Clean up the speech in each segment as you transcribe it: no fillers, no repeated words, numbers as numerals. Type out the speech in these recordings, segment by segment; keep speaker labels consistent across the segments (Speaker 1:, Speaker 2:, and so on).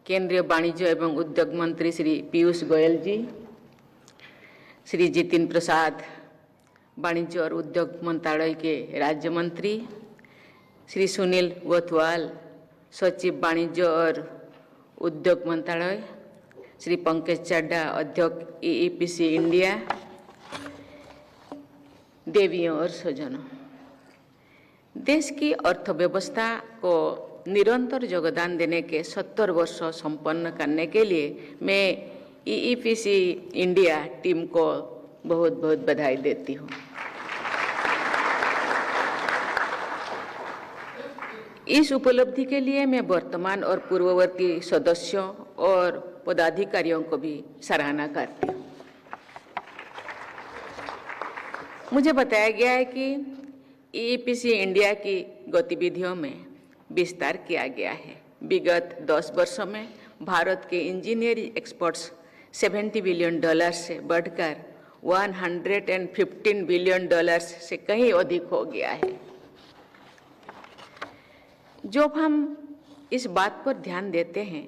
Speaker 1: केंद्रीय वाणिज्य एवं उद्योग मंत्री श्री पीयूष गोयल जी, श्री जितेंद्र प्रसाद वाणिज्य और उद्योग मंत्रालय के राज्य मंत्री, श्री सुनील गोथवाल सचिव वाणिज्य और उद्योग मंत्रालय, श्री पंकज चड्ढा अध्यक्ष EEPC इंडिया, देवियों और स्वजनों, देश की अर्थव्यवस्था को निरंतर योगदान देने के 70 वर्ष संपन्न करने के लिए मैं EEPC इंडिया टीम को बहुत बहुत बधाई देती हूँ। इस उपलब्धि के लिए मैं वर्तमान और पूर्ववर्ती सदस्यों और पदाधिकारियों को भी सराहना करती हूँ। मुझे बताया गया है कि EEPC इंडिया की गतिविधियों में विस्तार किया गया है। विगत 10 वर्षों में भारत के इंजीनियरिंग एक्सपोर्ट्स $70 बिलियन से बढ़कर $115 बिलियन से कहीं अधिक हो गया है। जब हम इस बात पर ध्यान देते हैं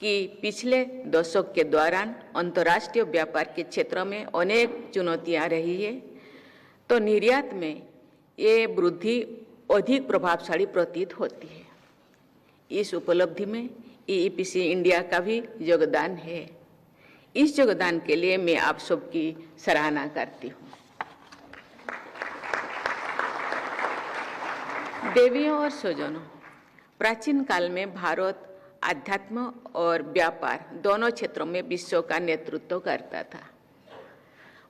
Speaker 1: कि पिछले दशक के दौरान अंतर्राष्ट्रीय व्यापार के क्षेत्र में अनेक चुनौतियां रही है, तो निर्यात में ये वृद्धि अधिक प्रभावशाली प्रतीत होती है। इस उपलब्धि में EEPC इंडिया का भी योगदान है। इस योगदान के लिए मैं आप सबकी सराहना करती हूँ। देवियों और स्वजनों, प्राचीन काल में भारत आध्यात्म और व्यापार दोनों क्षेत्रों में विश्व का नेतृत्व करता था।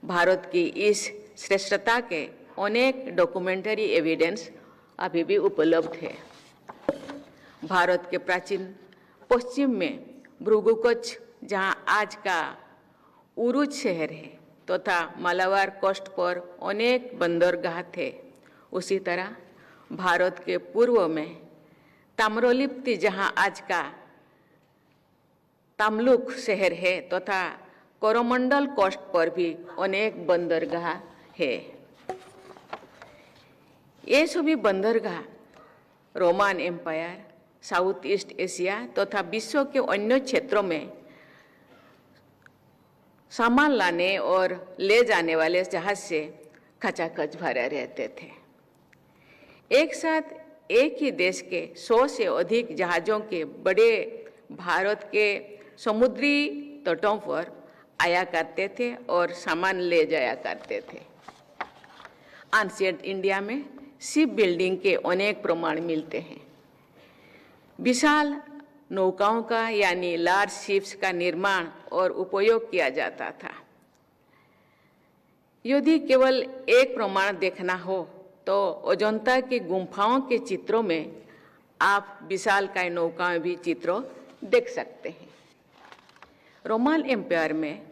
Speaker 1: भारत की इस श्रेष्ठता के अनेक डॉक्यूमेंटरी एविडेंस अभी भी उपलब्ध है। भारत के प्राचीन पश्चिम में भृगुकुच, जहां आज का उरुच शहर है, तथा मालाबार कोस्ट पर अनेक बंदरगाह थे। उसी तरह भारत के पूर्व में ताम्रलिप्ति, जहां आज का तमलुक शहर है, तथा कोरोमंडल कोस्ट पर भी अनेक बंदरगाह है। ये सभी बंदरगाह Roman empire, South East Asia तथा विश्व के अन्य क्षेत्रों में सामान लाने और ले जाने वाले जहाज से खचाखच भरे रहते थे। एक साथ एक ही देश के 100 से अधिक जहाज़ों के बड़े भारत के समुद्री तटों पर आया करते थे और सामान ले जाया करते थे। एंशिएंट इंडिया में शिप बिल्डिंग के अनेक प्रमाण मिलते हैं। विशाल नौकाओं का यानी लार्ज शिप्स का निर्माण और उपयोग किया जाता था। यदि केवल एक प्रमाण देखना हो तो अजंता की गुम्फाओं के चित्रों में आप विशालकाय नौकाओं भी चित्रों देख सकते हैं। रोमन एम्पायर में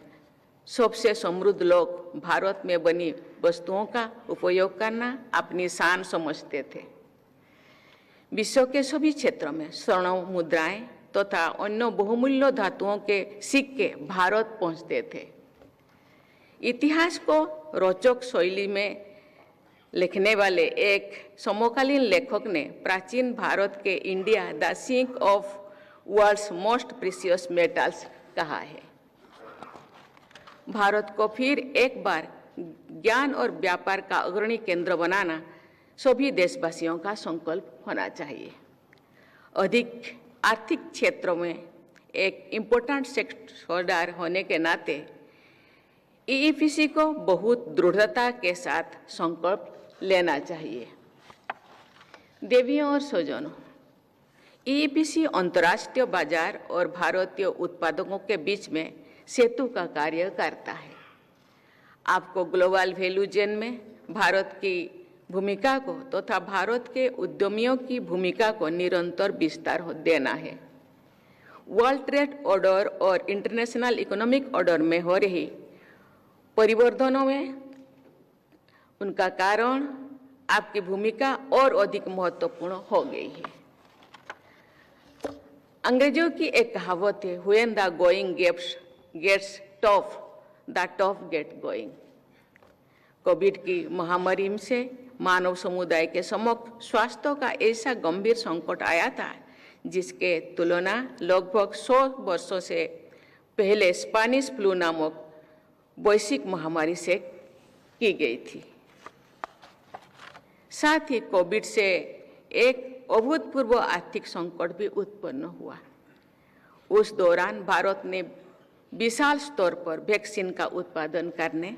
Speaker 1: सबसे समृद्ध लोग भारत में बनी वस्तुओं का उपयोग करना अपनी शान समझते थे। विश्व के सभी क्षेत्रों में स्वर्ण मुद्राएं तथा अन्य बहुमूल्य धातुओं के सिक्के भारत पहुंचते थे। इतिहास को रोचक शैली में लिखने वाले एक समकालीन लेखक ने प्राचीन भारत के India the sink of world's most precious metals कहा है। भारत को फिर एक बार ज्ञान और व्यापार का अग्रणी केंद्र बनाना सभी देशवासियों का संकल्प होना चाहिए। अधिक आर्थिक क्षेत्रों में एक इम्पोर्टेंट सेक्टर होने के नाते EEPC को बहुत दृढ़ता के साथ संकल्प लेना चाहिए। देवियों और स्वजनों, EEPC अंतर्राष्ट्रीय बाजार और भारतीय उत्पादकों के बीच में सेतु का कार्य करता है। आपको ग्लोबल वैल्यू चेन में भारत की भूमिका को तथा भारत के उद्यमियों की भूमिका को निरंतर विस्तार देना है। वर्ल्ड ट्रेड ऑर्डर और इंटरनेशनल इकोनॉमिक ऑर्डर में हो रही परिवर्तनों में उनका कारण आपकी भूमिका और अधिक महत्वपूर्ण हो गई है। अंग्रेजों की एक कहावत है, when the going gets tough the tough get going. Covid की महामारी से मानव समुदाय के समक्ष स्वास्थ्य का ऐसा गंभीर संकट आया था जिसके तुलना लगभग 100 वर्षों से पहले स्पेनिश फ्लू नामक वैश्विक महामारी से की गई थी। साथ ही कोविड से एक अभूतपूर्व आर्थिक संकट भी उत्पन्न हुआ। उस दौरान भारत ने विशाल स्तर पर वैक्सीन का उत्पादन करने,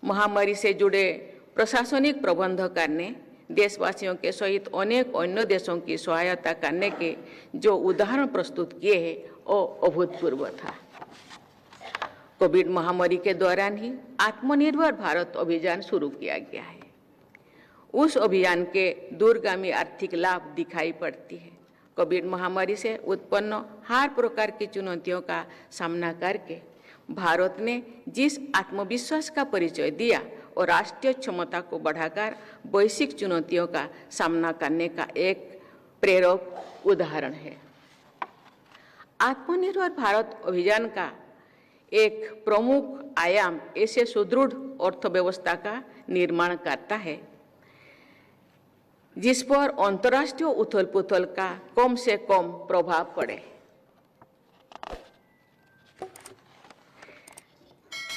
Speaker 1: महामारी से जुड़े प्रशासनिक प्रबंध करने, देशवासियों के सहित अनेक अन्य देशों की सहायता करने के जो उदाहरण प्रस्तुत किए हैं वो अभूतपूर्व था। कोविड महामारी के दौरान ही आत्मनिर्भर भारत अभियान शुरू किया गया है। उस अभियान के दूरगामी आर्थिक लाभ दिखाई पड़ती है। कोविड महामारी से उत्पन्न हर प्रकार की चुनौतियों का सामना करके भारत ने जिस आत्मविश्वास का परिचय दिया और राष्ट्रीय क्षमता को बढ़ाकर वैश्विक चुनौतियों का सामना करने का एक प्रेरक उदाहरण है। आत्मनिर्भर भारत अभियान का एक प्रमुख आयाम ऐसे सुदृढ़ अर्थव्यवस्था का निर्माण करता है जिस पर अंतर्राष्ट्रीय उथल पुथल का कम से कम प्रभाव पड़े।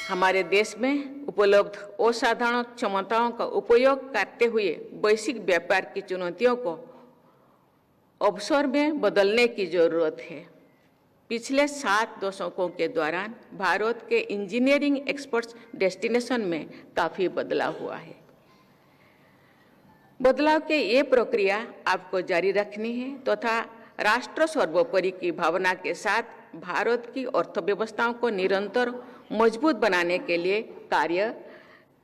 Speaker 1: हमारे देश में उपलब्ध असाधारण क्षमताओं का उपयोग करते हुए वैश्विक व्यापार की चुनौतियों को अवसर में बदलने की जरूरत है। पिछले 7 दशकों के दौरान भारत के इंजीनियरिंग एक्सपर्ट्स डेस्टिनेशन में काफ़ी बदलाव हुआ है। बदलाव के ये प्रक्रिया आपको जारी रखनी है तथा राष्ट्र सर्वोपरि की भावना के साथ भारत की अर्थव्यवस्थाओं को निरंतर मजबूत बनाने के लिए कार्य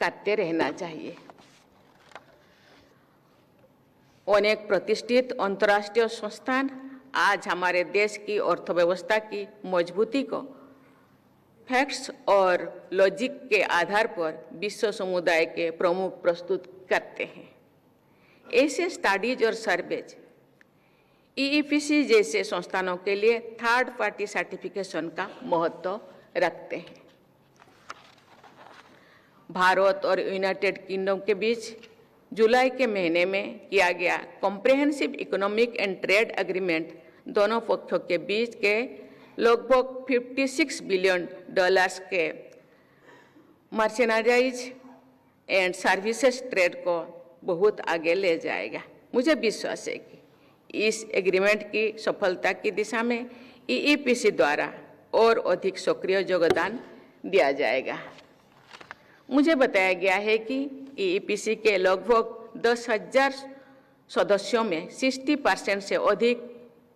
Speaker 1: करते रहना चाहिए। अनेक प्रतिष्ठित अंतर्राष्ट्रीय संस्थान आज हमारे देश की अर्थव्यवस्था की मजबूती को फैक्ट्स और लॉजिक के आधार पर विश्व समुदाय के प्रमुख प्रस्तुत करते हैं। ऐसे स्टडीज और सर्वेज EEPC जैसे संस्थानों के लिए थर्ड पार्टी सर्टिफिकेशन का महत्व रखते हैं। भारत और यूनाइटेड किंगडम के बीच जुलाई के महीने में किया गया comprehensive economic and trade agreement दोनों पक्षों के बीच के लगभग $56 बिलियन के मर्चेंडाइज एंड सर्विसेज ट्रेड को बहुत आगे ले जाएगा। मुझे विश्वास है कि इस एग्रीमेंट की सफलता की दिशा में EEPC द्वारा और अधिक सक्रिय योगदान दिया जाएगा। मुझे बताया गया है कि EEPC के लगभग 10,000 सदस्यों में 60% से अधिक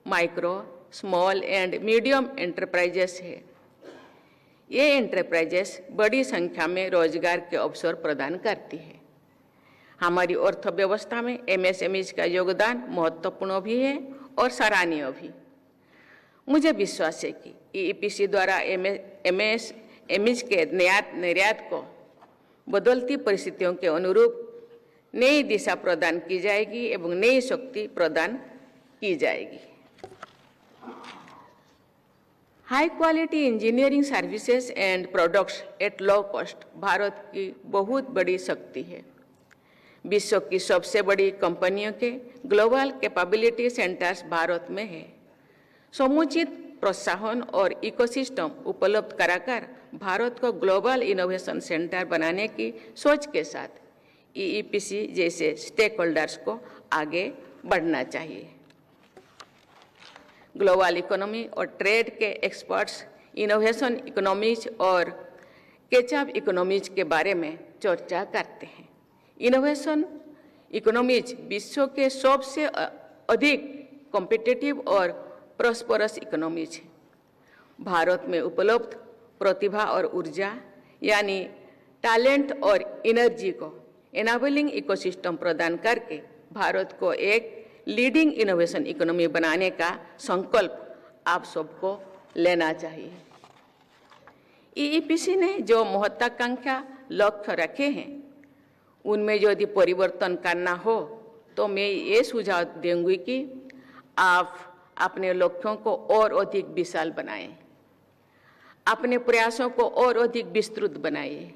Speaker 1: micro, small and medium enterprises है। ये एंटरप्राइजेस बड़ी संख्या में रोजगार के अवसर प्रदान करती है। हमारी अर्थव्यवस्था में MSMEs का योगदान महत्वपूर्ण भी है और सराहनीय भी। मुझे विश्वास है कि EEPC द्वारा MSMEs के निर्यात को बदलती परिस्थितियों के अनुरूप नई दिशा प्रदान की जाएगी एवं नई शक्ति प्रदान की जाएगी। High quality engineering services and products at low cost Bharat की बहुत बड़ी शक्ति है। विश्व की सबसे बड़ी कंपनियों के ग्लोबल कैपेबिलिटी सेंटर्स भारत में है। समुचित प्रोत्साहन और इकोसिस्टम उपलब्ध कराकर भारत को ग्लोबल इनोवेशन सेंटर बनाने की सोच के साथ EEPC जैसे स्टेक होल्डर्स को आगे बढ़ना चाहिए। ग्लोबल इकोनॉमी और ट्रेड के एक्सपर्ट्स इनोवेशन इकोनॉमीज और कैचअप इकोनॉमीज के बारे में चर्चा करते हैं। इनोवेशन इकोनॉमीज विश्व के सबसे अधिक कॉम्पिटिटिव और प्रॉस्परस इकोनॉमीज हैं। भारत में उपलब्ध प्रतिभा और ऊर्जा यानी टैलेंट और एनर्जी को एनाबलिंग इकोसिस्टम प्रदान करके भारत को एक लीडिंग इनोवेशन इकोनॉमी बनाने का संकल्प आप सबको लेना चाहिए। EEPC ने जो महत्वाकांक्षा लक्ष्य रखे हैं उनमें यदि परिवर्तन करना हो तो मैं ये सुझाव दूंगी कि आप अपने लक्ष्यों को और अधिक विशाल बनाएं, अपने प्रयासों को और अधिक विस्तृत बनाइए,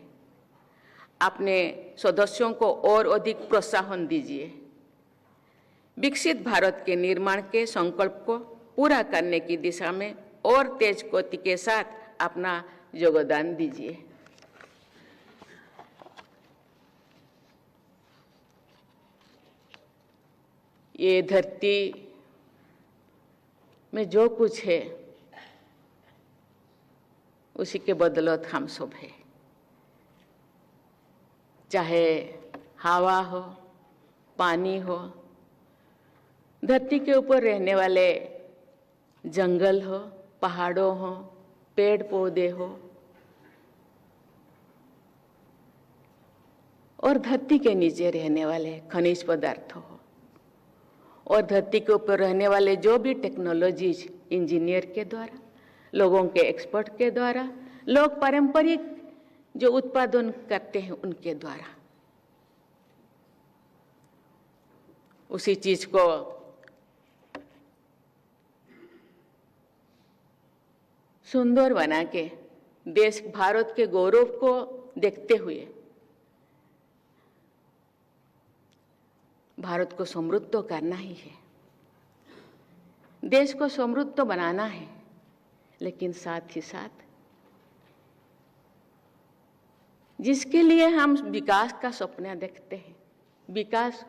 Speaker 1: अपने सदस्यों को और अधिक प्रोत्साहन दीजिए। विकसित भारत के निर्माण के संकल्प को पूरा करने की दिशा में और तेज गति के साथ अपना योगदान दीजिए। ये धरती में जो कुछ है उसी के बदौलत हम सब है, चाहे हवा हो, पानी हो, धरती के ऊपर रहने वाले जंगल हो, पहाड़ों हो, पेड़ पौधे हो, और धरती के नीचे रहने वाले खनिज पदार्थ हो, और धरती के ऊपर रहने वाले जो भी टेक्नोलॉजीज इंजीनियर के द्वारा, लोगों के एक्सपर्ट के द्वारा, लोग पारंपरिक जो उत्पादन करते हैं उनके द्वारा, उसी चीज को सुंदर बना के देश भारत के गौरव को देखते हुए भारत को समृद्ध तो करना ही है, देश को समृद्ध तो बनाना है, लेकिन साथ ही साथ जिसके लिए हम विकास का सपना देखते हैं, विकास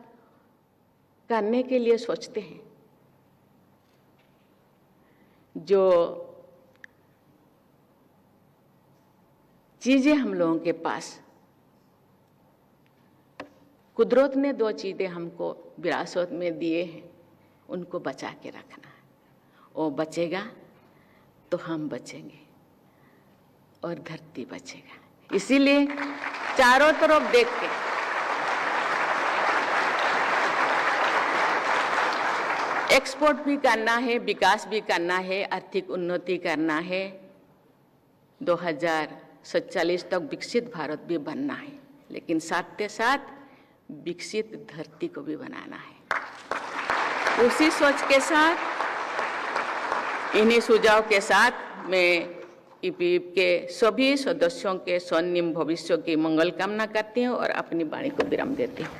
Speaker 1: करने के लिए सोचते हैं, जो चीजें हम लोगों के पास कुदरत ने दो चीजें हमको विरासत में दिए हैं, उनको बचा के रखना है। वो बचेगा तो हम बचेंगे और धरती बचेगा। इसीलिए चारों तरफ देख के एक्सपोर्ट भी करना है, विकास भी करना है, आर्थिक उन्नति करना है, 2047 तक विकसित भारत भी बनना है, लेकिन साथ के साथ विकसित धरती को भी बनाना है। उसी सोच के साथ, इन्हीं सुझाव के साथ मैं ईपीएफ के सभी सदस्यों के स्वर्णिम भविष्य की मंगल कामना करती हूँ और अपनी वाणी को विराम देती हूँ।